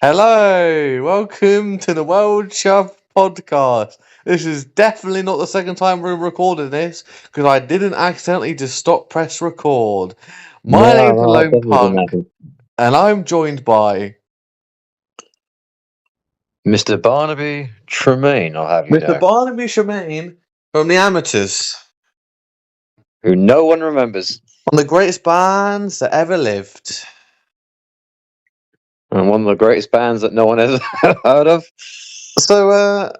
Hello, welcome to the World Chuffed podcast. This is definitely not the second time we're recording this because I didn't accidentally just press record. My No, name's no, that Lone definitely didn't Punk, happen. and I'm joined by Mr. Barnaby Tremaine, I'll have you Mr. know, Barnaby Shemaine from the Amateurs, who no one remembers, one of the greatest bands that ever lived. and one of the greatest bands that no one has heard of. So,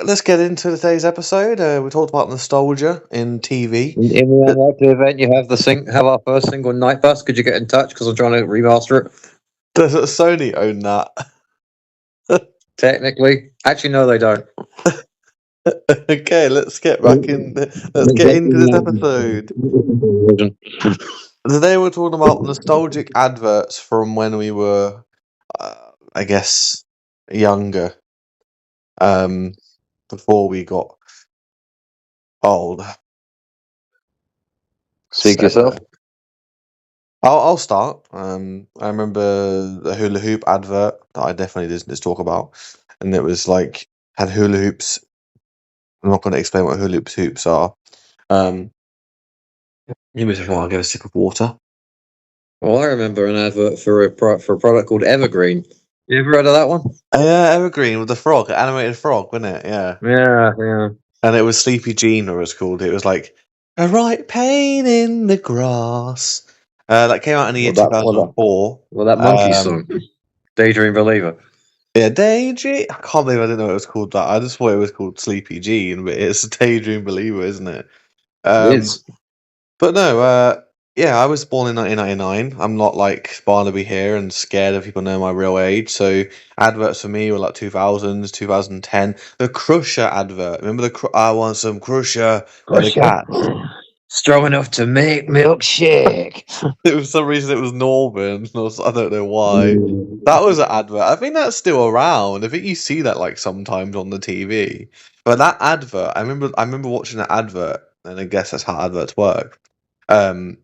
let's get into today's episode. We talked about nostalgia in TV. In the unlikely event you have our first single, Night Bus, could you get in touch? Because I'm trying to remaster it. Does Sony own that? Technically. Actually, no, they don't. Okay, let's get back in. Let's get into this episode. Today we're talking about nostalgic adverts from when we were, I guess, younger. Before we got old. Speak So, yourself. I'll start. I remember the hula hoop advert that I definitely didn't just talk about, and it was like had hula hoops. I'm not going to explain what hula hoops are. Give me a second while I get a sip of water. Well, I remember an advert for a product called Evergreen. You ever heard of that one? Yeah, Evergreen with the frog, animated frog, wasn't it? Yeah. Yeah. And it was Sleepy Jean, or it was called. It was like a right pain in the grass. That came out in the year 2004. That monkey song, Daydream Believer. Yeah, Daydream. I can't believe I didn't know it was called that. I just thought it was called Sleepy Jean, but it's a Daydream Believer, isn't it? It is. But no, yeah, I was born in 1999. I'm not like Barnaby here and scared of people knowing my real age. So adverts for me were like 2000s, 2010. The Crusher advert. Remember I want some Crusher for the cat. Strong enough to make milkshake. For some reason it was Norman. I don't know why. That was an advert. I think that's still around. I think you see that like sometimes on the TV. But that advert, I remember watching that advert, and I guess that's how adverts work. Um,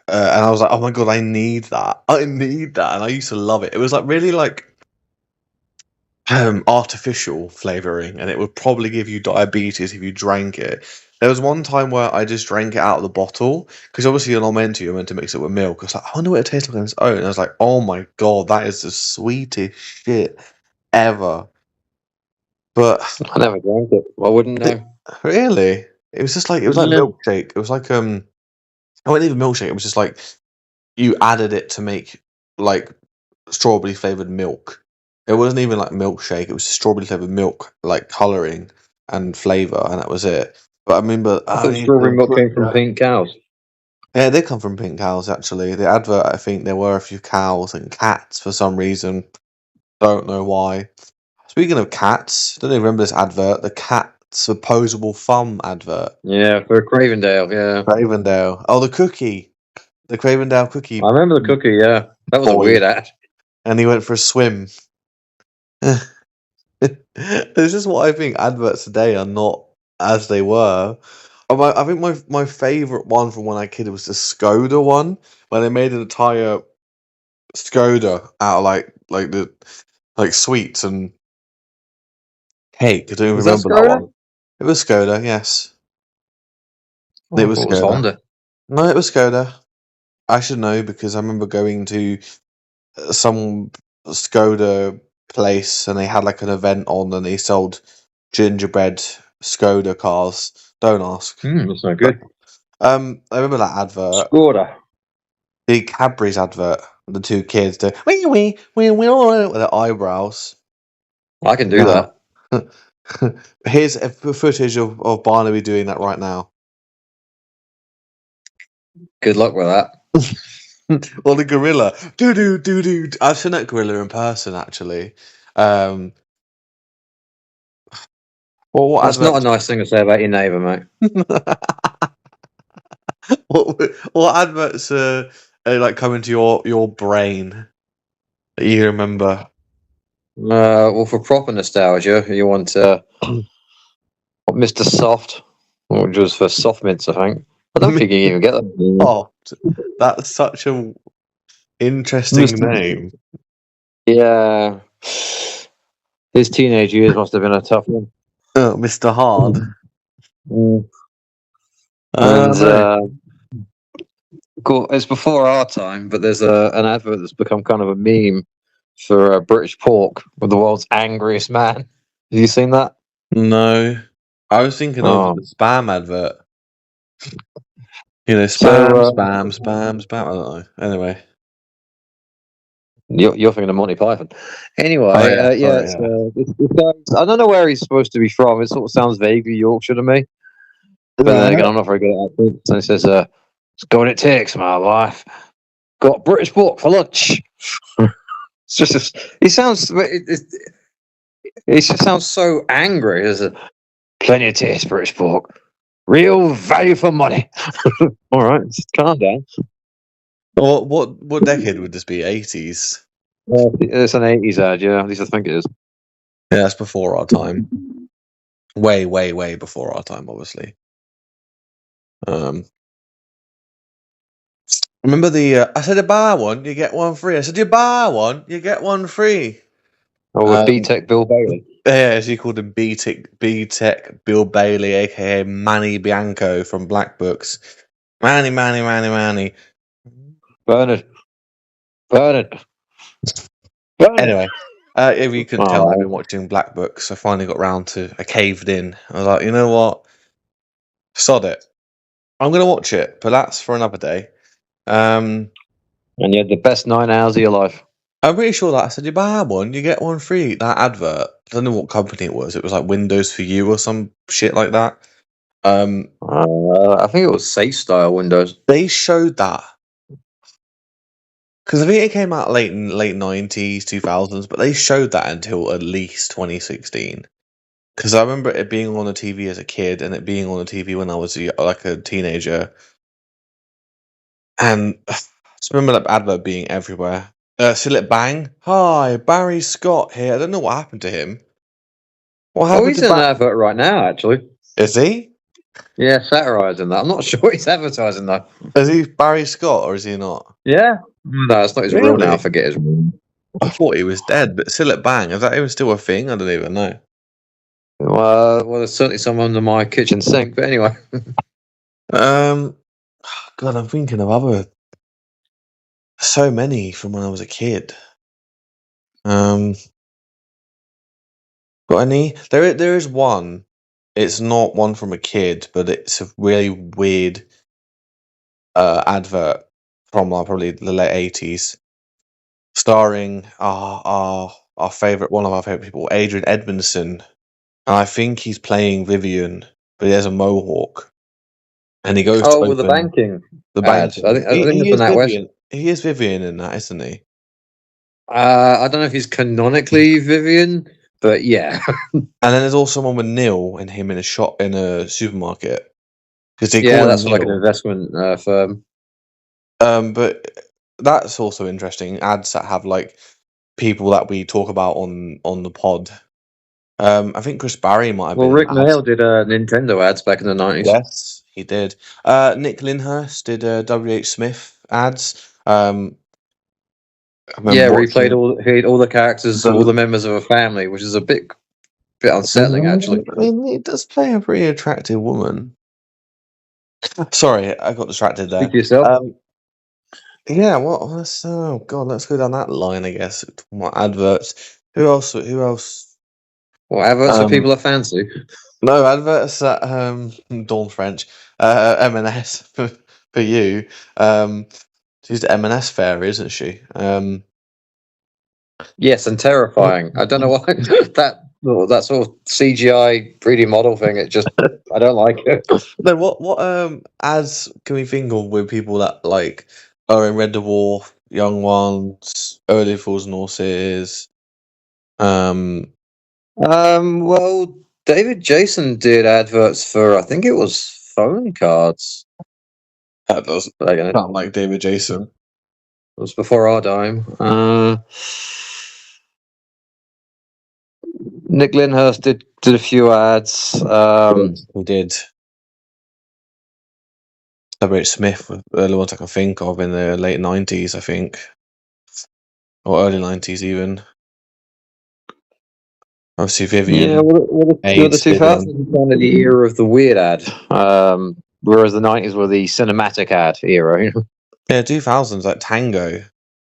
and I was like, oh my god, I need that. I need that. And I used to love it. It was like really like artificial flavoring, and it would probably give you diabetes if you drank it. There was one time where I just drank it out of the bottle because obviously you're not meant to. You're meant to mix it with milk. I was like, I wonder what it tastes like on its own. And I was like, oh my god, that is the sweetest shit ever. But I never drank it. I wouldn't know. really, it was just like milkshake. It was like it wasn't even milkshake. It was just like you added it to make like strawberry flavored milk. It wasn't even like milkshake. It was strawberry flavored milk, like coloring and flavor, and that was it. But I remember, I thought strawberry milk came from pink cows. Yeah, they come from pink cows. Actually, the advert. I think there were a few cows and cats for some reason. Don't know why. Speaking of cats, don't you remember this advert? The cat's opposable thumb advert. Yeah, for Cravendale. Yeah, Cravendale. Oh, the cookie. The Cravendale cookie. I remember the cookie. Yeah, that was a boy. weird ad. And he went for a swim. This is what I think adverts today are not as they were. I think my favourite one from when I was a kid was the Skoda one, where they made an entire Skoda out of like sweets and cake. I don't even Was that remember that Skoda? one. It was Skoda, yes. Oh, It I was thought it was Skoda. Honda. No, it was Skoda. I should know because I remember going to some Skoda place and they had like an event on and they sold gingerbread Skoda cars. Don't ask. That's not good. I remember that advert. Skoda. The Cadbury's advert. The two kids do wee with their eyebrows. I can do that. Here's a footage of Barnaby doing that right now. Good luck with that. Or the gorilla. Do. I've seen that gorilla in person actually. Well, what That's not a nice thing to say about your neighbour, mate. what adverts are like coming to your brain that you remember? Well, for proper nostalgia, you want Mr. Soft, which was for soft mints, I think. I don't think you can even get that. Oh, that's such a interesting name. Yeah. His teenage years must have been a tough one. Oh, Mr. Hard. Mm. Oh, And no. it's before our time, but there's an advert that's become kind of a meme for British pork with the world's angriest man. Have you seen that? No. I was thinking of Oh, the spam advert. You know, so spam. I don't know. Anyway. you're thinking of Monty Python. Oh, Anyway, yeah. yeah, Sorry, yeah. this guy's, I don't know where he's supposed to be from. It sort of sounds vaguely Yorkshire to me, but then again, I'm not very good at accents. And he says, "It's got what it takes, my wife. Got British pork for lunch." It's just he sounds it just sounds so angry. There's a plenty of taste British pork, real value for money. All right, just calm down. Well, what decade would this be? 80s? It's an 80s ad, yeah. At least I think it is. Yeah, that's before our time. Way, way, way before our time, obviously. Remember I said you buy one, you get one free. I said you buy one, you get one free. Oh, with B-Tech Bill Bailey. Yeah, as he called him, B-Tech Bill Bailey, aka Manny Bianco from Black Books. Manny. Bernard. Bernard. Anyway, if you couldn't tell, I've Oh, been watching Black Books. I finally got round to. I caved in. I was like, you know what? Sod it. I'm gonna watch it, but that's for another day. and you had the best 9 hours of your life. I'm pretty sure that I said you buy one, you get one free. That advert. I don't know what company it was. It was like Windows for You or some shit like that. I think it was Safe Style Windows. They showed that because I think it came out late 90s, 2000s, but they showed that until at least 2016. Because I remember it being on the TV as a kid and it being on the TV when I was like a teenager, and I just remember that advert being everywhere. Philip Bang, hi, Barry Scott here. I don't know what happened to him. What Oh, happened he's to in an advert right now, actually. Is he? Yeah, satirising that. I'm not sure he's advertising though. Is he Barry Scott or is he not? Yeah. No, it's not his real name. I forget his real name. I thought he was dead, but Philip Bang, is that even still a thing? I don't even know. Well, there's certainly some under my kitchen sink. But anyway, God, I'm thinking of other so many from when I was a kid. Got any? There is one. It's not one from a kid, but it's a really weird advert from probably the late 80s, starring our favorite, one of our favorite people, Adrian Edmondson, and I think he's playing Vivian, but he has a mohawk, and he goes to with the open banking the ad. bank. I think He it's is an NatWest. Vivian. He is Vivian in that, isn't he? I don't know if he's canonically Vivian, but yeah. And then there's also one with Neil and him in a shop in a supermarket because they Yeah, call him that's like an Neil. investment firm. But that's also interesting. Ads that have like people that we talk about on the pod. I think Chris Barry might have Well, been. Rick Mail did Nintendo ads back in the 90s. Yes, he did. Nick Lyndhurst did WH Smith ads. Yeah, where he played all the characters, all the members of a family, which is a bit unsettling, actually. I mean, he does play a pretty attractive woman. Sorry, I got distracted there. Speak for yourself. Yeah, oh god, let's go down that line, I guess. What adverts? Who else? Well, adverts for people that fancy. No, adverts that Dawn French. M&S for you. She's the M&S fairy, isn't she? Yes, and terrifying. I don't know why that sort of CGI 3D model thing. It just I don't like it. No, what ads can we think of with people that like are in Red Dwarf, Young Ones, Early Fools and Horses? Well, David Jason did adverts for I think it was phone cards. That does sound like David Jason. It was before our time. Nick Lyndhurst did a few ads. He did. WH Smith were the only ones I can think of in the late 90s, I think. or early 90s even. Obviously, Yeah, Vivian, the AIDS, 2000s Vivian. was kind of the era of the weird ad, whereas the 90s were the cinematic ad era. You know? Yeah, 2000s like Tango.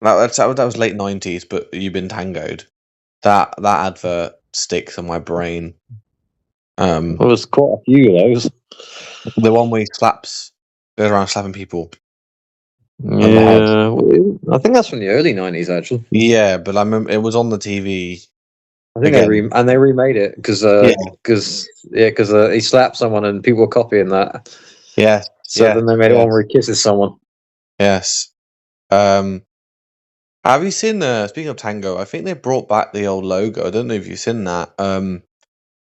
That was late 90s, but you've been tangoed. That advert sticks in my brain. There was quite a few of those. The one where he goes around slapping people on the head. Yeah, I think that's from the early 90s, actually. Yeah, but I remember it was on the TV I think again. they remade it because Yeah, he slapped someone and people were copying that. yes, So then they made it one where he kisses someone. yes. Have you seen speaking of Tango, I think they brought back the old logo. I don't know if you've seen that. I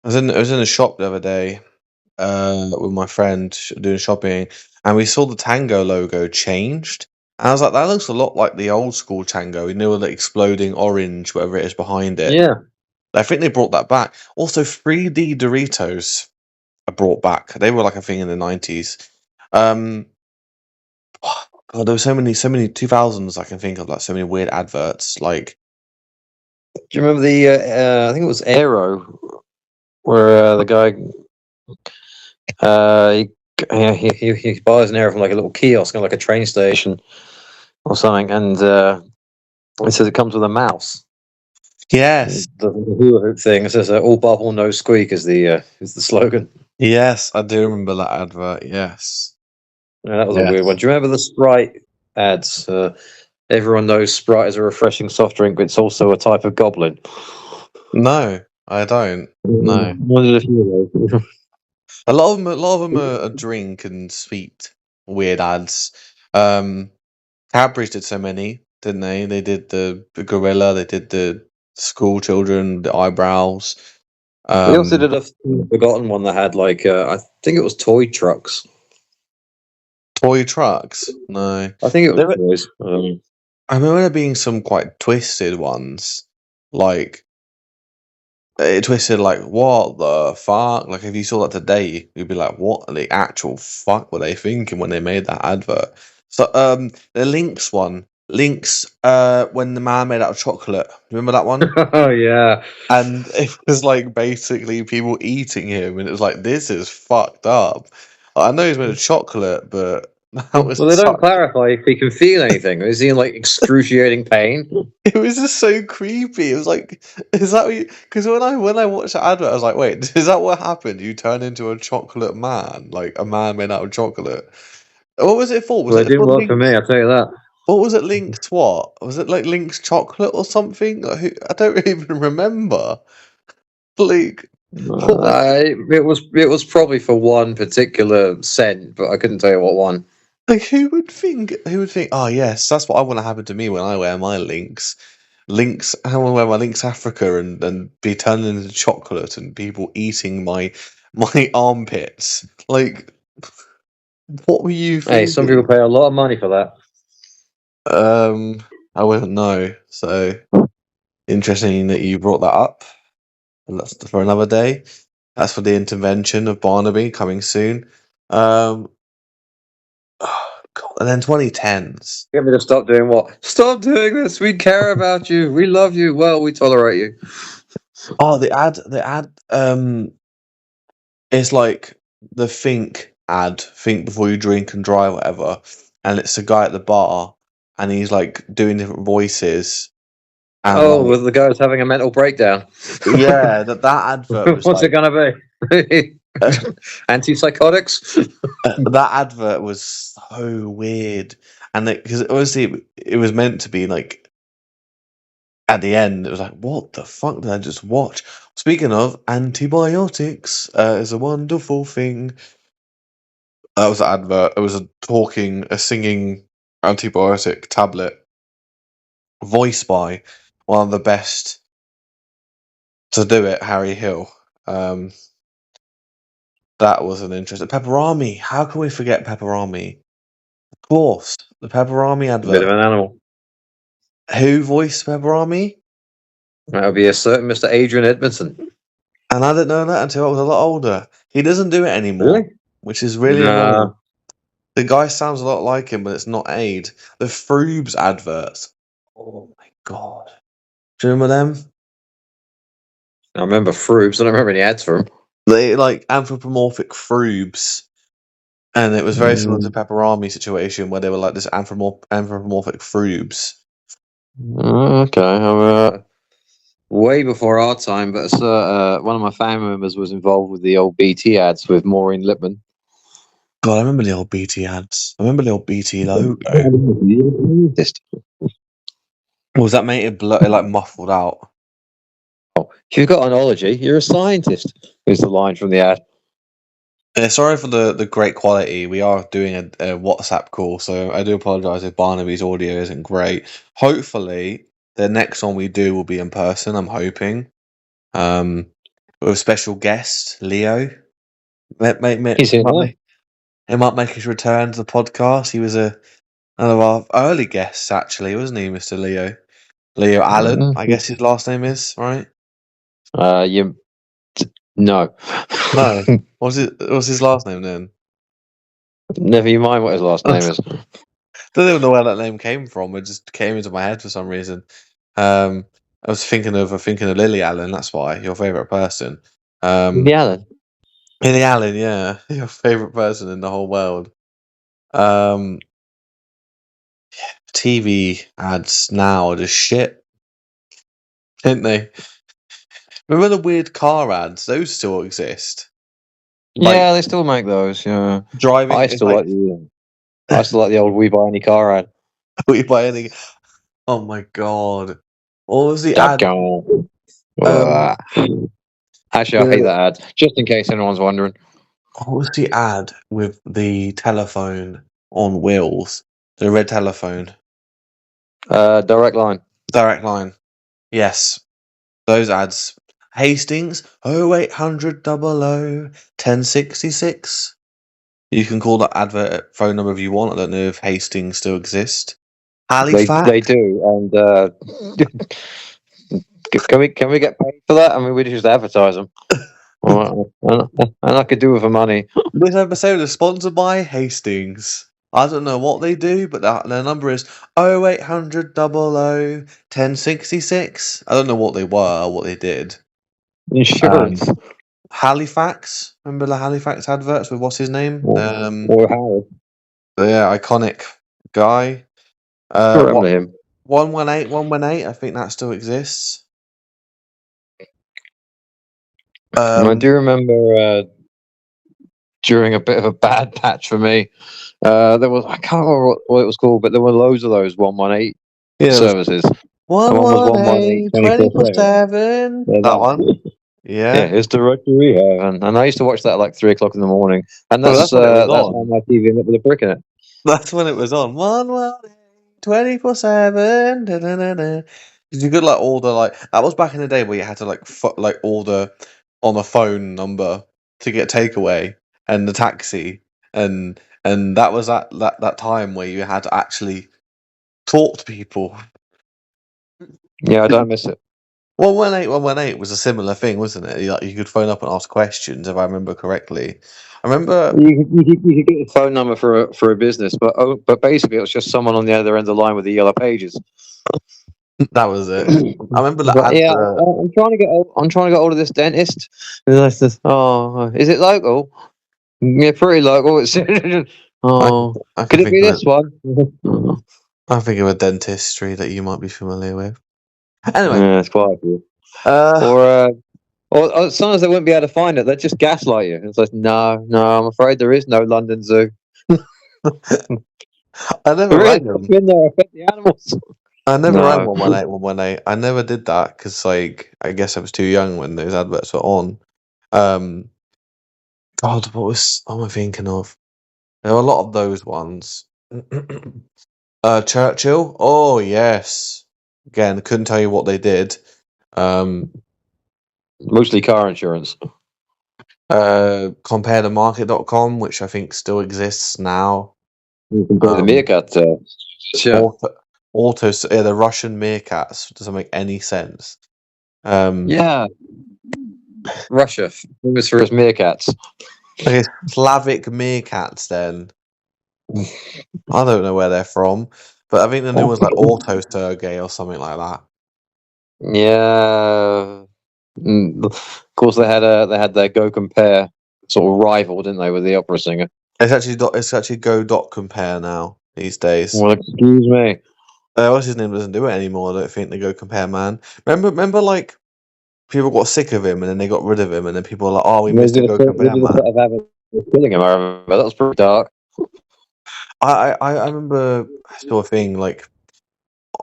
was in a shop the other day, with my friend doing shopping, and we saw the Tango logo changed. And I was like, that looks a lot like the old school Tango, you know, the exploding orange, whatever it is behind it. Yeah. I think they brought that back. Also, 3D Doritos are brought back. They were like a thing in the 90s. God, there were so many 2000s I can think of, like so many weird adverts. Like, Do you remember the? I think it was Aero, where the guy, he buys an Aero from like a little kiosk, like a train station or something, and it says it comes with a mouse. yes, The hula hoop thing. It says "all bubble, no squeak" is the slogan. yes, I do remember that advert. Yes, Yeah, that was a yeah. weird one. Do you remember the Sprite ads? Everyone knows Sprite is a refreshing soft drink, but it's also a type of goblin. No, I don't. No. Wondered if you know. A lot of them are a drink and sweet weird ads. Cadbury's did so many, didn't they? They did the gorilla, they did the school children, the eyebrows. They also did a forgotten one that had like I think it was toy trucks. Toy trucks. No, I think it was there. toys. I remember there being some quite twisted ones, like it twisted like what the fuck? Like if you saw that today, you'd be like, what the actual fuck were they thinking when they made that advert? So the Lynx one. Lynx when the man made out of chocolate. Remember that one? Oh yeah. And it was like basically people eating him and it was like this is fucked up. I know he's made of chocolate, but that was Well, they don't clarify if he can feel anything. Is he in like excruciating pain? it was just so creepy. It was like, is that because when I watched the advert, I was like, wait, is that what happened? You turn into a chocolate man, like a man made out of chocolate. What was it for? Was Well, it it didn't for work for me. I'll tell you that. What was it linked? What was it like? Linked chocolate or something? Like, I don't even remember. Like, what was It was probably for one particular scent, but I couldn't tell you what one. like? Who would think? Who would think? Oh yes, that's what I want to happen to me when I wear my links. Links. I want to wear my Links Africa and be turned into chocolate and people eating my armpits. Like, what were you Hey, some thinking? people pay a lot of money for that. I wouldn't know. So interesting that you brought that up. And that's for another day. That's for the intervention of Barnaby coming soon. Oh, God. And then 2010s. Get me to stop doing what? Stop doing this. We care about you. We love you. Well, we tolerate you. Oh, the ad. It's like the think before you drink and drive, whatever. And it's a guy at the bar, and he's like doing different voices. And Oh, like, with the guy who's having a mental breakdown. yeah, that advert was What's like it gonna be? Antipsychotics? that advert was so weird, and because obviously it was meant to be like at the end, it was like, what the fuck did I just watch? Speaking of antibiotics, is a wonderful thing. That was the advert. It was a singing antibiotic tablet, voiced by one of the best to do it, Harry Hill. That was an interesting Pepperami. How can we forget Pepperami? Of course, the Pepperami Bit of advert. an animal. Who voiced Pepperami? That would be a certain Mr. Adrian Edmondson. And I didn't know that until I was a lot older. He doesn't do it anymore, Really? which is really Nah. annoying. The guy sounds a lot like him, but it's not Aid. The Froobs adverts. Oh my God. Do you remember them? I remember Froops. I don't remember any ads for them. They like anthropomorphic frubes. And it was very similar to Pepperami situation where they were like this anthropomorphic frubes. Okay, I'm way before our time, but one of my family members was involved with the old BT ads with Maureen Lipman. God, I remember the old BT ads. I remember the old BT logo. Was that made it like muffled out? Oh, if you've got an ology, you're a scientist. Is the line from the ad. Sorry for the great quality. We are doing a WhatsApp call, so I do apologise if Barnaby's audio isn't great. Hopefully, the next one we do will be in person. I'm hoping, with a special guest, Leo. He might make his return to the podcast. He was one of our early guests, actually, wasn't he, Mr. Leo? Leo Allen, I guess his last name is, right? No. No. What's his last name then? Never you mind what his last name is. Don't even know where that name came from. It just came into my head for some reason. I was thinking of Lily Allen. That's why your favorite person. Lily Allen. Lily Allen, yeah, your favorite person in the whole world. TV ads now are just shit, didn't they? Remember the weird car ads? Those still exist. Yeah, they still make those. Yeah, Driving. I still like the old "We Buy Any Car" ad. We buy any? Oh my god! What was the ad? Actually, I hate that ad. Just in case anyone's wondering. What was the ad with the telephone on wheels? The red telephone. Direct line. Direct line. Yes. Those ads. Hastings 0800 00 1066. You can call that advert phone number if you want. I don't know if Hastings still exists. Halifax. They do, and can we get paid for that? I mean, we just advertise them, and I could do with the money. This episode is sponsored by Hastings. I don't know what they do, but their number is 0800 00 1066. I don't know what they were or what they did. Insurance. Halifax. Remember the Halifax adverts with what's his name? Or Howard. Yeah, iconic guy. I remember him. 118. I think that still exists. I do remember during a bit of a bad patch for me, there was, I can't remember what it was called, but there were loads of those 118 services. 118 24/7. That one. Yeah, it's directory. And I used to watch that at like 3 o'clock in the morning, and that's how my TV ended up with a brick in it. That's when it was on. 118 24/7. You could like order that was back in the day where you had to order on a phone number to get takeaway and the taxi, and that was that time where you had to actually talk to people. Yeah, I don't miss it. 118 was a similar thing, wasn't it? You could phone up and ask questions, if I remember correctly. I remember you could get a phone number for a business, but basically it was just someone on the other end of the line with the yellow pages. That was it. I remember that. I'm trying to get hold of this dentist. Oh, is it local? Yeah, pretty local. It's could it be this one? I think of a dentistry that you might be familiar with. Anyway, yeah, it's quite cool. Or sometimes they wouldn't be able to find it. They'd just gaslight you. It's like, no, I'm afraid there is no London Zoo. I never rang them. Been there, affect the animals. I never rang 118. I never did that because, I guess I was too young when those adverts were on. God, what am I thinking of? There were a lot of those ones. Churchill. Oh yes. Again, couldn't tell you what they did. Mostly car insurance. Comparethemarket.com, which I think still exists now. The meerkat. The Russian meerkats doesn't make any sense. Yeah, Russia famous for its meerkats. Slavic meerkats. Then I don't know where they're from, But I think the new one's like Auto Sergey or something like that. Yeah. Of course, they had their Go Compare sort of rival, didn't they, with the opera singer? It's actually Go.Compare now these days. Well, excuse me. What's his name doesn't do it anymore. I don't think the Go Compare man. Remember, like people got sick of him and then they got rid of him, and then people were like, "Oh, we They missed the did a Go they Compare did a man." set of Adverts killing him. I remember that was pretty dark. I remember sort of thing like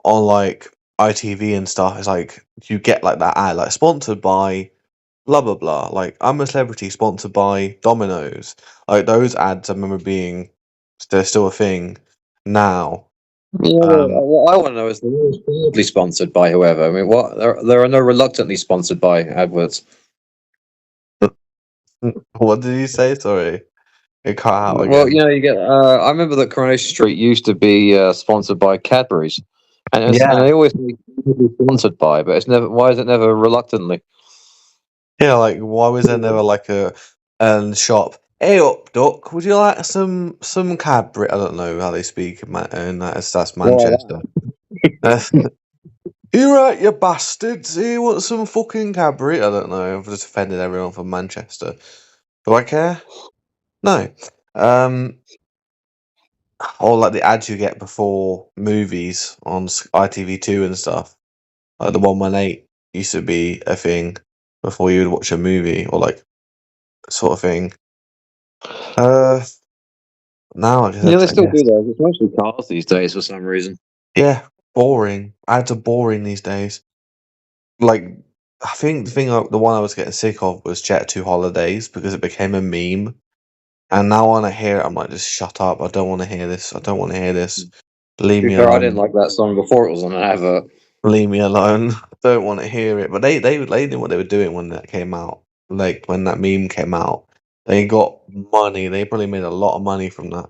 on like ITV and stuff. It's like you get like that ad like sponsored by blah blah blah. Like I'm a celebrity sponsored by Domino's. Like those ads, I remember being they're still a thing now. Yeah, Um, what I want to know is the rules proudly sponsored by whoever. I mean, what there are no reluctantly sponsored by adverts. what did you say? Sorry, it cut out Well, again. you get. I remember that Coronation Street used to be sponsored by Cadbury's, and Yeah, they always say sponsored by, but it's never. Why is it never reluctantly? yeah. Like why was there never like a shop? Hey up, Duck. Would you like some Cadbury? I don't know how they speak in that's Well, Manchester. You right, you bastards. You want some fucking Cadbury? I don't know. I've just offended everyone from Manchester. Do I care? No. Um, or like the ads you get before movies on ITV2 and stuff. Like the 118 used to be a thing before you would watch a movie or like sort of thing. Uh, now yeah, they I still do guess. those. It's mostly cars these days for some reason. Yeah, boring. Ads are boring these days. Like, I think the one I was getting sick of was Jet2 Holidays because it became a meme. And now when I hear it, I'm like, just shut up. I don't want to hear this. I don't want to hear this. Leave To be me fair, I didn't alone. like that song before it was on an advert. Leave me alone. Don't want to hear it. But they knew what they were doing when that came out. Like when that meme came out, they got money. They probably made a lot of money from that.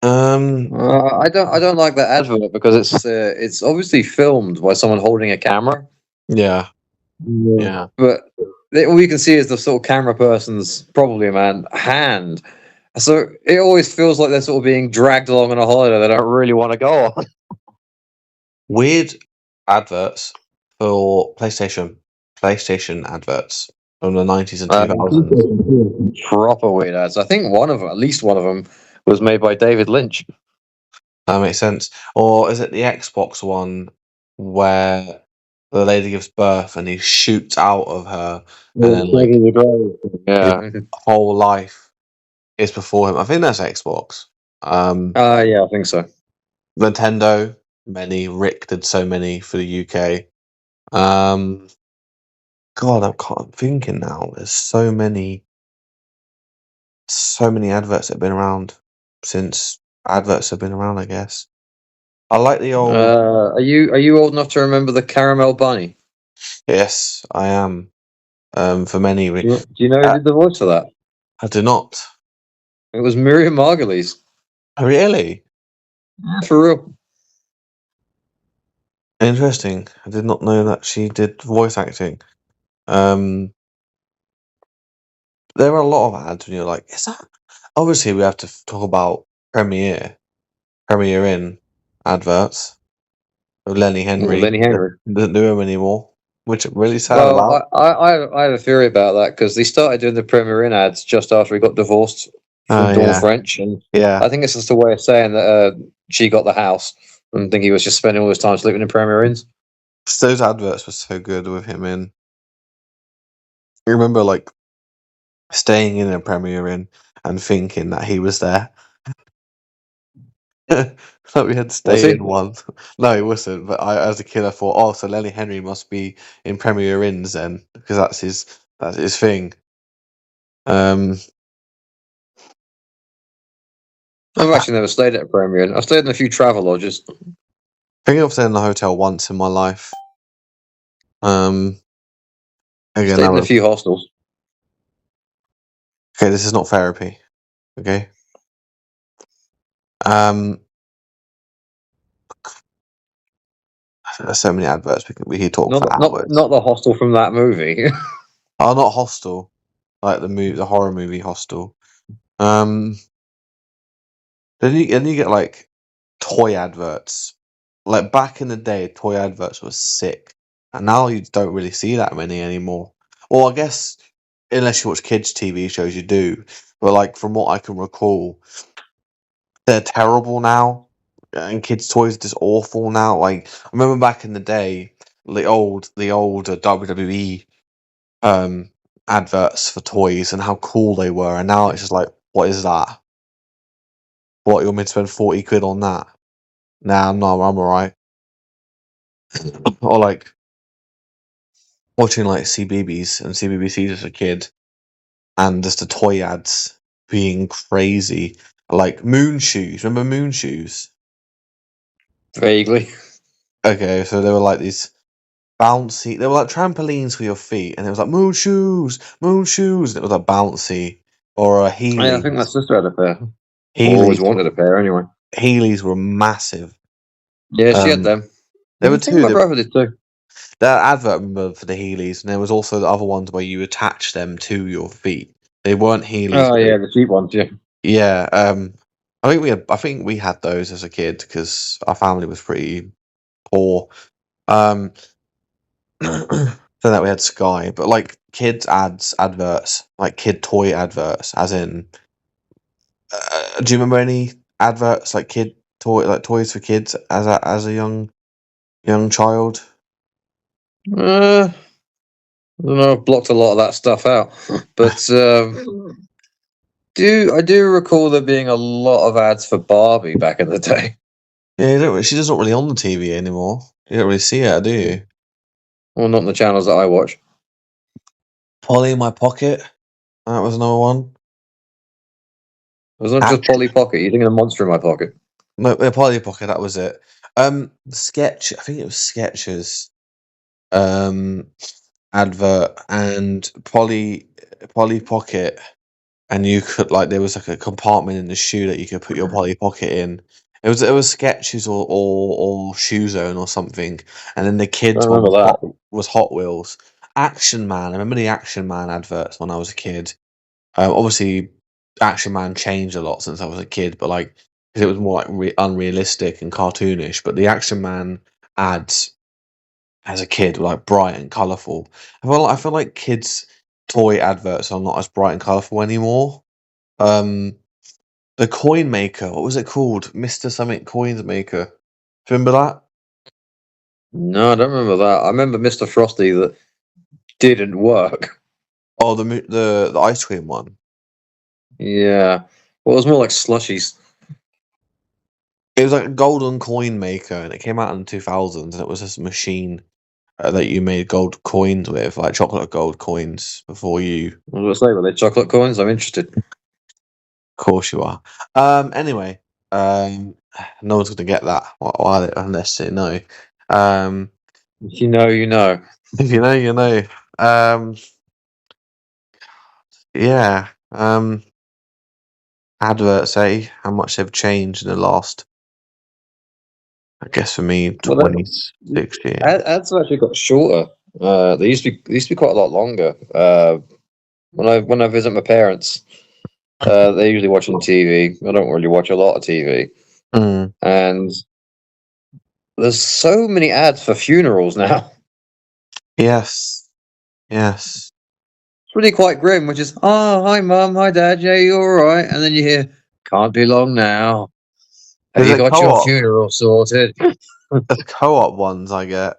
Um, I don't like that advert because it's obviously filmed by someone holding a camera. yeah, Yeah. yeah. But all you can see is the sort of camera person's probably a man hand. So it always feels like they're sort of being dragged along on a holiday they don't really want to go on. Weird adverts for PlayStation adverts from the 90s and 2000s. Proper weird ads. I think at least one of them, was made by David Lynch. That makes sense. Or is it the Xbox one where the lady gives birth and he shoots out of her and then like his Yeah. whole life is before him? I think that's Xbox. Yeah, I think so. Nintendo, many. Rick did so many for the UK. Um, God, I'm thinking now. There's so many adverts that have been around since adverts have been around, I guess. I like the old. Are you old enough to remember the Caramel Bunny? Yes, I am. For many Do you know who did the voice for that? I do not. It was Miriam Margolyes. Oh, really? For real. Interesting. I did not know that she did voice acting. Um, there are a lot of ads when you're like, is that? Obviously, we have to talk about Premiere in adverts. Of Lenny Henry Lenny Henry. doesn't do them anymore, which I'm really sad Well, about. I have a theory about that because they started doing the Premier Inn ads just after he got divorced from Oh Dawn yeah, French, and yeah. I think it's just a way of saying that she got the house, and I think he was just spending all his time sleeping in Premier Inns. Those adverts were so good with him in. I remember like staying in a Premiere Inn and thinking that he was there. Like we had to Was stay he? in one. No, he wasn't. But I, as a kid, I thought, oh, so Lenny Henry must be in Premier Inns then, because that's his thing. Um, I've I actually never stayed at a Premier Inn. I've stayed in a few travel lodges. think I've stayed in a hotel once in my life. Again, Stayed that in a was few hostels. okay. This is not therapy. Okay. Um, there's so many adverts we could talk for hours. Not the hostel from that movie. Oh, not Hostel, like the horror movie Hostel. Then you get like toy adverts. Like back in the day, toy adverts were sick, and now you don't really see that many anymore. Well, I guess unless you watch kids' TV shows, you do. But like from what I can recall, they're terrible now, and kids' toys are just awful now. Like I remember back in the day, the old WWE adverts for toys and how cool they were, and now it's just like, what is that? What, you want me to spend 40 quid on that? Nah, no, I'm alright. Or like watching like CBeebies and CBBCs as a kid, and just the toy ads being crazy. Like Moon Shoes, remember Moon Shoes? Vaguely. Okay, so they were like these bouncy. They were like trampolines for your feet, and it was like moon shoes, and it was like bouncy. Or Yeah, I think my Heelys. sister had a pair. Always Heelys, wanted a pair anyway. Heelys were massive. Yeah, she had them. There were I think two. my brother did too. That advert, I remember, for the Heelys, and there was also the other ones where you attach them to your feet. They weren't Heelys. Oh yeah, the cheap ones. Yeah. Yeah. I think we had those as a kid because our family was pretty poor. Um, so that we had Sky, but like kids adverts, like kid toy adverts, as in. Do you remember any adverts like toys for kids as a young child? I don't know. I've blocked a lot of that stuff out, but I do recall there being a lot of ads for Barbie back in the day. Yeah, she's not really on the TV anymore. You don't really see her, do you? Well, not on the channels that I watch. Polly in My Pocket. That was another one. It was not just Polly Pocket. You're thinking of Monster in My Pocket. No, Polly Pocket. That was it. Sketch. I think it was Sketches. Advert and Polly Pocket, and you could like there was like a compartment in the shoe that you could put your Polly Pocket in. It was Sketches or Shoe Zone or something, and then the I kids one remember that. was Hot Wheels. Action Man. I remember the Action Man adverts when I was a kid. Obviously, Action Man changed a lot since I was a kid, but like 'cause it was more like unrealistic and cartoonish. But the Action Man ads as a kid were like bright and colourful. I feel like kids' toy adverts are not as bright and colourful anymore. Um, the coin maker, what was it called? Mr. Something Coins Maker. Do you remember that? No, I don't remember that. I remember Mr. Frosty that didn't work. Oh, the ice cream one. Yeah. Well, it was more like slushies. It was like a golden coin maker, and it came out in the 2000s, and it was this machine that you made gold coins with, like chocolate gold coins. Before you, I was going to say, were they chocolate coins? I'm interested. of course, you are. Anyway, no one's going to get that unless they know. If you know, you know. If you know, you know. Yeah. Adverts, how much they've changed in the last, I guess for me, Well, 26 years. ads have actually got shorter. They used to be quite a lot longer. When I visit my parents, they're usually watching TV. I don't really watch a lot of TV, Mm. and there's so many ads for funerals now. Yes. Yes. It's really quite grim, which is, oh, hi, mum, hi, dad, yeah, you all right? And then you hear, can't be long now. Have Is you it got your co-op? funeral sorted? There's co-op ones I get.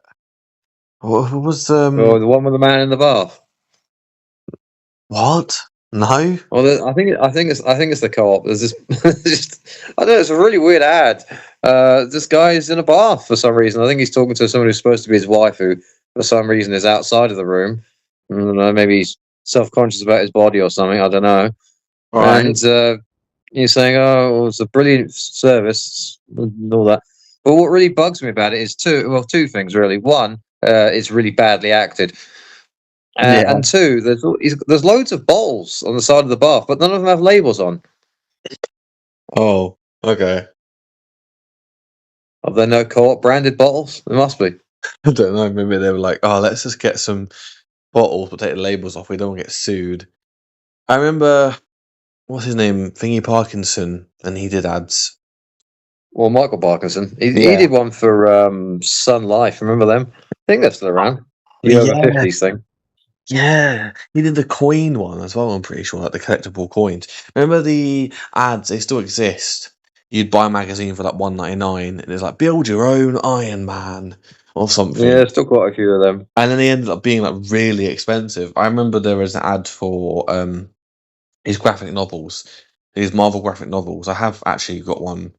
What was Oh, the one with the man in the bath. what? No? Well, I think it's the co-op. There's this, I don't know. It's a really weird ad. This guy is in a bath for some reason. I think he's talking to someone who's supposed to be his wife, who for some reason is outside of the room. I don't know, maybe he's self-conscious about his body or something. I don't know. Right. And he's saying, "Oh, it's a brilliant service and all that." But what really bugs me about it is two things really. One, it's really badly acted. Yeah. And two, there's loads of bottles on the side of the bath, but none of them have labels on. Oh, okay. Are there no co-op branded bottles? There must be. I don't know. Maybe they were like, oh, let's just get some bottles, but take the labels off. We don't want to get sued. I remember, what's his name? Thingy Parkinson, and he did ads. Well, Michael Parkinson. He Yeah. did one for Sun Life. Remember them? I think they're still around. The over Yeah. 50s thing. Yeah, he did the coin one as well, I'm pretty sure, like the collectible coins. Remember the ads? They still exist. You'd buy a magazine for like $1.99 and it's like build your own Iron Man or something. Yeah, still quite a few of them. And then they ended up being like really expensive. I remember there was an ad for his graphic novels, his Marvel graphic novels. I have actually got one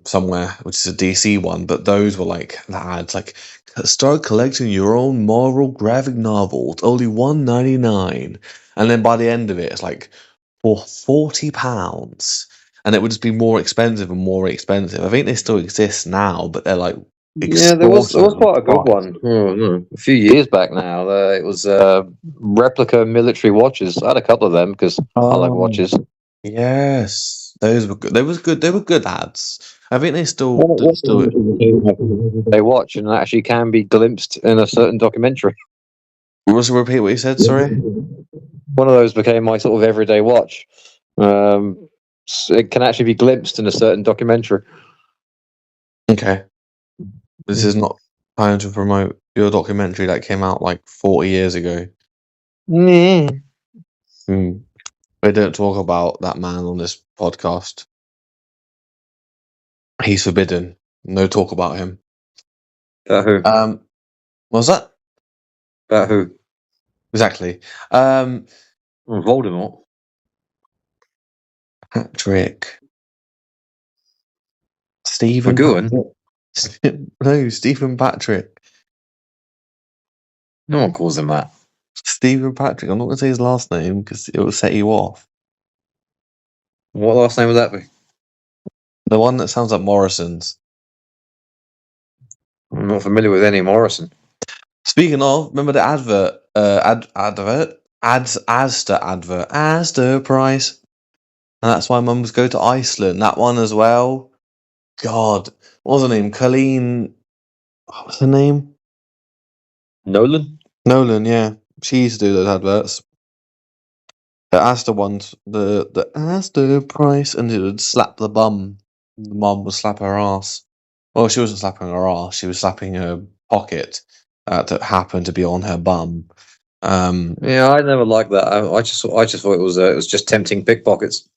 somewhere, which is a DC one, but those were like the ads like start collecting your own Marvel graphic novels, only $1.99. And then by the end of it, it's like for £40. And it would just be more expensive and more expensive. I think they still exist now, but they're like Yeah, there was quite a good priced. one a few years back now. It was replica military watches. I had a couple of them because I like Oh, watches. yes, those were good. They was good. They were good ads. I think they still What still. they watch and actually can be glimpsed in a certain documentary. Was repeat what you said? Sorry. One of those became my sort of everyday watch. It can actually be glimpsed in a certain documentary. Okay. This is not trying to promote your documentary that came out like 40 years ago. Mm. We don't talk about that man on this podcast. He's forbidden. No talk about him. About who? What was that? About who? Exactly. Voldemort. Patrick. Stephen McGowan? Patrick. No, Stephen Patrick. No one calls him that. Stephen Patrick. I'm not going to say his last name because it will set you off. What last name would that be? The one that sounds like Morrison's. I'm not familiar with any Morrison. Speaking of, remember the advert? Asda advert. Asda price. And that's why mums go to Iceland. That one as well. God. What was her name? Colleen. What was her name? Nolan? Nolan, yeah. She used to do those adverts. The Asda ones. The Asda price. And it would slap the bum. The mum would slap her ass. Well, she wasn't slapping her ass. She was slapping her pocket that happened to be on her bum. Yeah, I never liked that. I just thought it was just tempting pickpockets.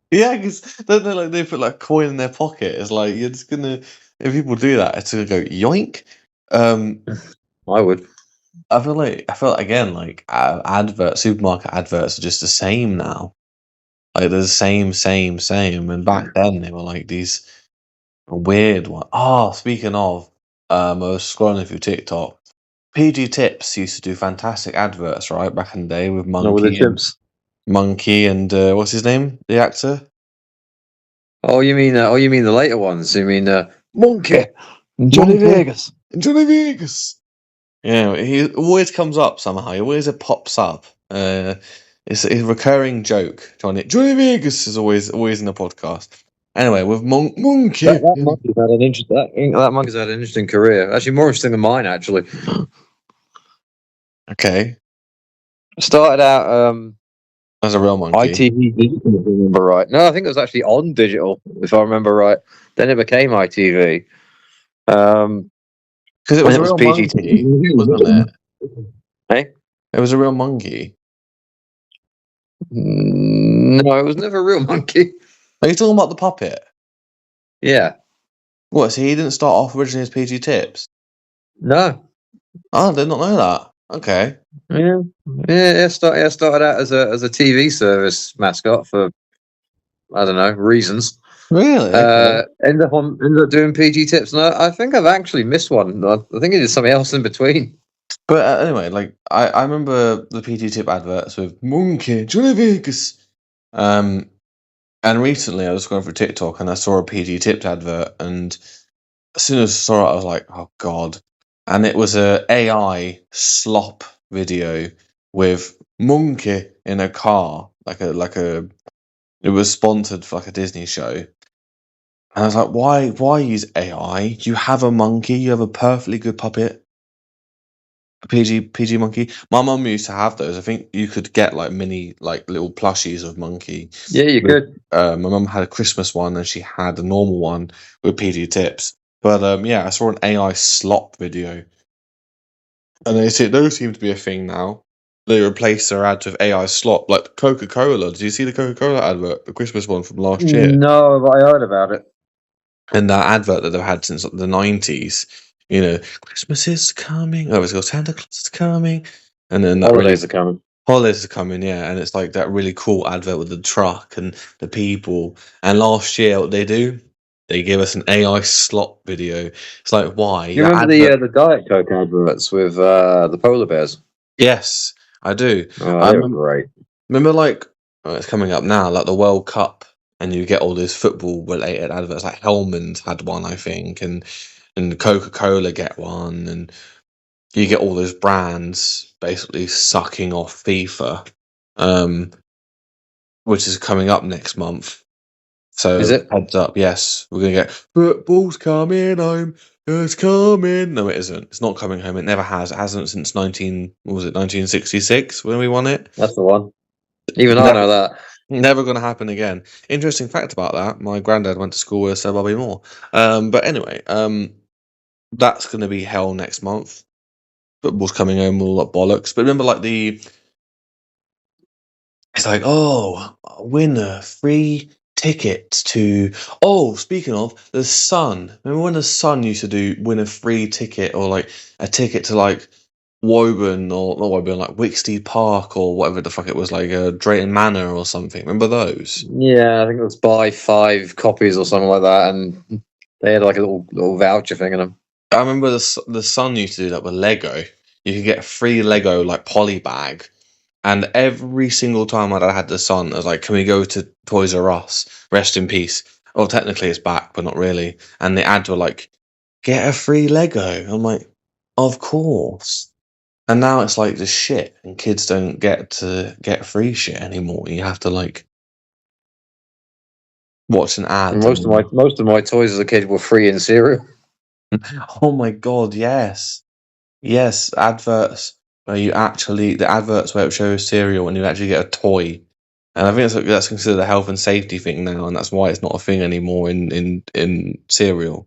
Yeah, because they put like a coin in their pocket. It's like you're just gonna if people do that, it's gonna go yoink. I would. I feel like again like supermarket adverts are just the same now. Like they're the same. And back then they were like these weird one. Oh, speaking of, I was scrolling through TikTok. PG Tips used to do fantastic adverts, right, back in the day with No, with the chimps. Monkey and what's his name, the actor? Oh, you mean the later ones? You mean Monkey, Johnny Monkey. Vegas, Johnny Vegas. Yeah, he always comes up somehow. He always pops up. It's a recurring joke. Johnny Vegas is always in the podcast. Anyway, with Monkey. That monkey's had an interesting. That monkey's had an interesting career. Actually, more interesting than mine. Actually, Okay, started out that's a real monkey. ITV digital, if I remember right. No, I think it was actually on digital, if I remember right. Then it became ITV. Because it was a real monkey, wasn't it? Hey? It was a real monkey. No, it was never a real monkey. Are you talking about the puppet? Yeah. What? So he didn't start off originally as PG Tips? No. Oh, I did not know that. Okay. Yeah. Started out as a TV service mascot for I don't know reasons. Really? Okay. Ended up doing PG Tips, and I think I've actually missed one. I think it did something else in between. But anyway, like I remember the PG Tip adverts with Monkey, Johnny Vegas. And recently I was going through TikTok and I saw a PG Tips advert, and as soon as I saw it, I was like, "Oh God!" And it was a AI slop video with Monkey in a car, like a. It was sponsored for like a Disney show, and I was like, "Why use AI? You have a monkey. You have a perfectly good puppet. PG Monkey. My mum used to have those. I think you could get like mini like little plushies of Monkey. Yeah, you could. My mum had a Christmas one and she had a normal one with PG tips. But yeah, I saw an AI slop video, and those seem to be a thing now. They replace their ads with AI slop, like Coca-Cola. Did you see the Coca-Cola advert, the Christmas one from last year? No, but I heard about it. And that advert that they've had since like, the 90s, Christmas is coming. Oh, it's got Santa Claus is coming. And then that Holidays are coming. Holidays are coming, yeah. And it's like that really cool advert with the truck and the people. And last year, what they do? They give us an AI slot video. It's like, why? You The remember advert. the Diet Coke adverts with the polar bears? Yes, I do. Oh, I they were great. remember like, it's coming up now, like the World Cup, and you get all these football related adverts. Like Hellman's had one, I think, and Coca-Cola get one, and you get all those brands basically sucking off FIFA, which is coming up next month. So Is it? heads up, yes, we're gonna get football's coming home. It's coming. No, it isn't. It's not coming home. It never has. It hasn't since 1966 when we won it. That's the one. Even I Never, know that. never gonna happen again. Interesting fact about that: my granddad went to school with Sir Bobby Moore. But anyway, that's gonna be hell next month. Football's coming home, all that bollocks. But remember, like it's like, oh, win a free ticket to. Oh, speaking of the Sun, remember when the Sun used to win a free ticket or like a ticket to like Woburn or not Woburn, like Wicksteed Park or whatever the fuck it was, like Drayton Manor or something. Remember those? Yeah, I think it was buy 5 copies or something like that, and they had like a little voucher thing in them. I remember the Sun used to do that with Lego. You could get a free Lego like poly bag. And every single time I had the Sun, I was like, can we go to Toys R Us? Rest in peace. Well, technically it's back, but not really. And the ads were like, get a free Lego. I'm like, of course. And now it's like this shit, and kids don't get to get free shit anymore. You have to like watch an ad. And most of my toys as a kid were free in cereal. Oh my god, yes. Yes, adverts where the adverts where it shows cereal and you actually get a toy. And I think that's considered a health and safety thing now, and that's why it's not a thing anymore in cereal.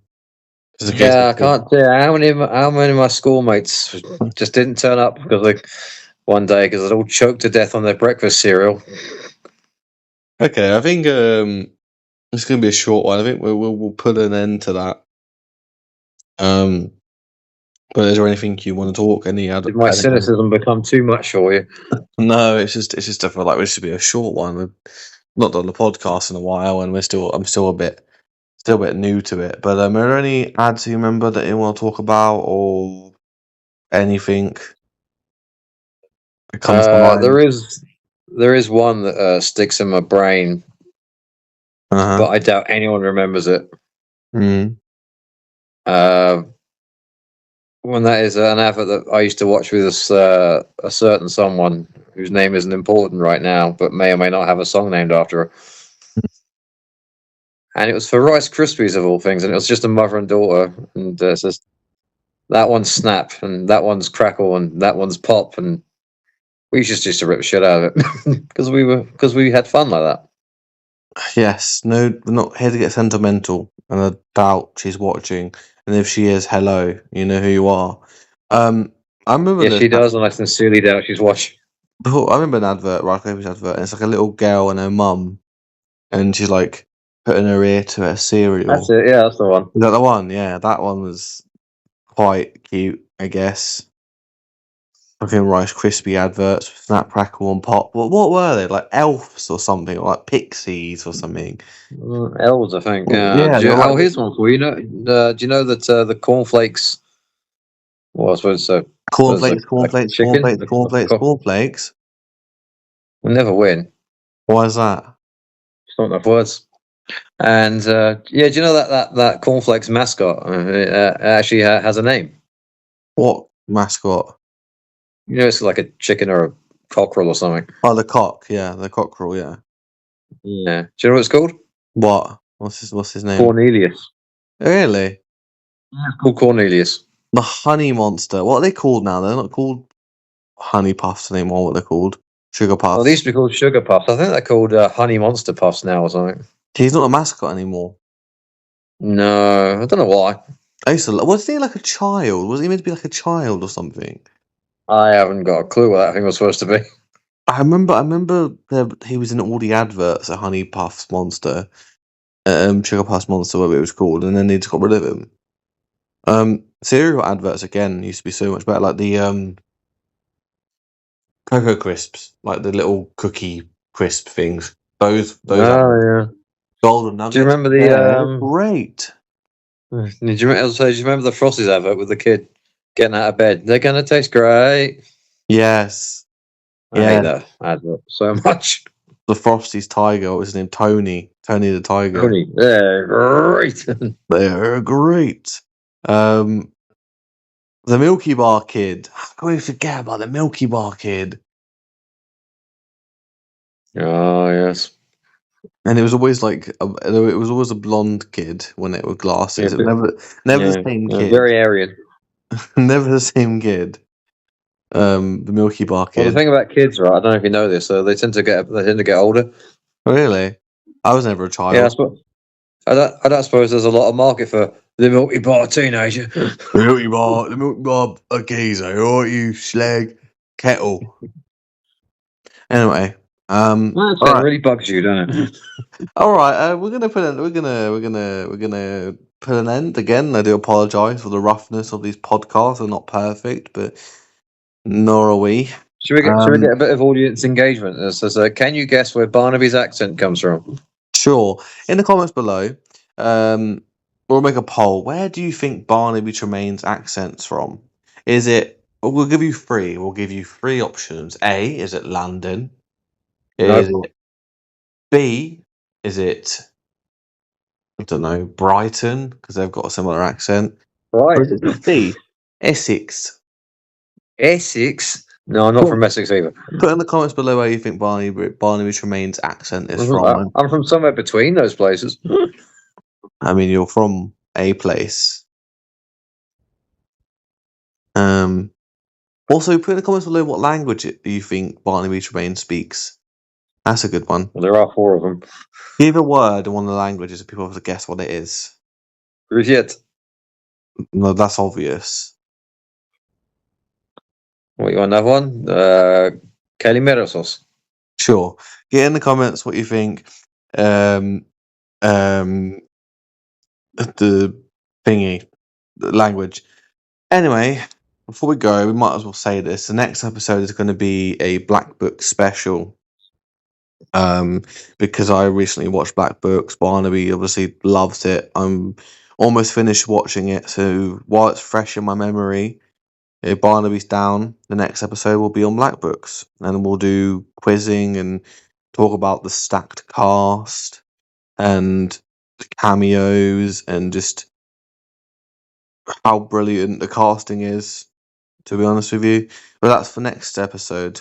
Yeah, I can't say how many of my schoolmates just didn't turn up because one day because they'd all choked to death on their breakfast cereal. Okay, I think it's going to be a short one. I think we'll put an end to that. But is there anything you want to talk? Did my cynicism become too much for you? No, it's just I feel like this should be a short one. We've not done the podcast in a while, and I'm still a bit new to it. But are there any ads you remember that you want to talk about or anything that comes to mind? There is one that sticks in my brain, but I doubt anyone remembers it. When that is an advert that I used to watch with a certain someone whose name isn't important right now, but may or may not have a song named after her. And it was for Rice Krispies of all things, and it was just a mother and daughter, and it says that one's Snap, and that one's Crackle, and that one's Pop, and we just used to rip the shit out of it because we had fun like that. Yes, no, we're not here to get sentimental, and I doubt she's watching. And if she is, hello, you know who you are. I remember. Yes, she does, and I sincerely doubt she's watching. I remember an advert, Rice Krispies advert, and it's like a little girl and her mum, and she's like putting her ear to her cereal. That's it. Yeah, that's the one. Is that the one? Yeah, that one was quite cute, I guess. Fucking Rice Krispie adverts, Snap, Crackle, and Pop. What were they? Like elves or something, or like pixies or something? Elves, I think. Yeah. Here's one for you. Do you know that the cornflakes? Well, I suppose so. Cornflakes. We'll never win. Why is that? It's not enough words. And do you know that cornflakes mascot actually has a name? What mascot? You know, it's like a chicken or a cockerel or something. Oh, the cock. Yeah, the cockerel. Yeah. Yeah. Do you know what it's called? What? What's his name? Cornelius. Really? Yeah, it's called Cornelius. The honey monster. What are they called now? They're not called honey puffs anymore. What they're called? Sugar Well, they puffs. used to be called Sugar Puffs. I think they're called Honey Monster Puffs now or something. He's not a mascot anymore. No, I don't know why. I used to. Was he like a child? Was he meant to be like a child or something? I haven't got a clue what that thing was supposed to be. I remember he was in all the adverts. A honey puffs monster, sugar puffs monster, whatever it was called, and then they just got rid of him. Cereal adverts again used to be so much better, like the Cocoa Crisps, like the little cookie crisp things. Those adverts, Yeah. golden nuggets. Do you remember they're great. Did you remember the Frosties advert with the kid getting out of bed? They're gonna taste great. Yes. I hate that advert so much. The Frosty's tiger, what was his name? Tony the tiger. Tony, they're great. They're great. The Milky Bar kid. How can we forget about the Milky Bar kid? Oh yes. And it was always like it was always a blonde kid when it with glasses. Yeah, It was never the same kid. Very Aryan. Never the same kid. The Milky Bar kid. Well, the thing about kids, right? I don't know if you know this. So they tend to get older. Really? I was never a child. Yeah, I don't suppose there's a lot of market for the Milky Bar teenager. The Milky Bar a geezer, or you slag kettle. Anyway, That really bugs you, doesn't it? all right. We're gonna put an end again. I do apologise for the roughness of these podcasts. They're not perfect, but nor are we. Should we get a bit of audience engagement? It says, can you guess where Barnaby's accent comes from? Sure. In the comments below, we'll make a poll. Where do you think Barnaby Tremaine's accent's from? Is it? We'll give you three. We'll give you three options. A, is it London? Is it B? Is it? I don't know, Brighton, because they've got a similar accent. Right. Or is it C, Essex? Essex? No, I'm not from Essex either. Put in the comments below where you think Barnaby Tremaine's accent is from. I'm from somewhere between those places. I mean, you're from a place. Also, put in the comments below what language do you think Barnaby Tremaine speaks. That's a good one. Well, there are four of them. Give a word in one of the languages, and people have to guess what it is. Yet. No, that's obvious. What, you want another one? Kalimerasos. Sure. Get in the comments what you think. The thingy, the language. Anyway, before we go, we might as well say this. The next episode is going to be a Black Book special. Because I recently watched Black Books. Barnaby obviously loves it. I'm almost finished watching it, so while it's fresh in my memory, if Barnaby's down, the next episode will be on Black Books, and we'll do quizzing and talk about the stacked cast and the cameos and just how brilliant the casting is, to be honest with you. But that's for next episode.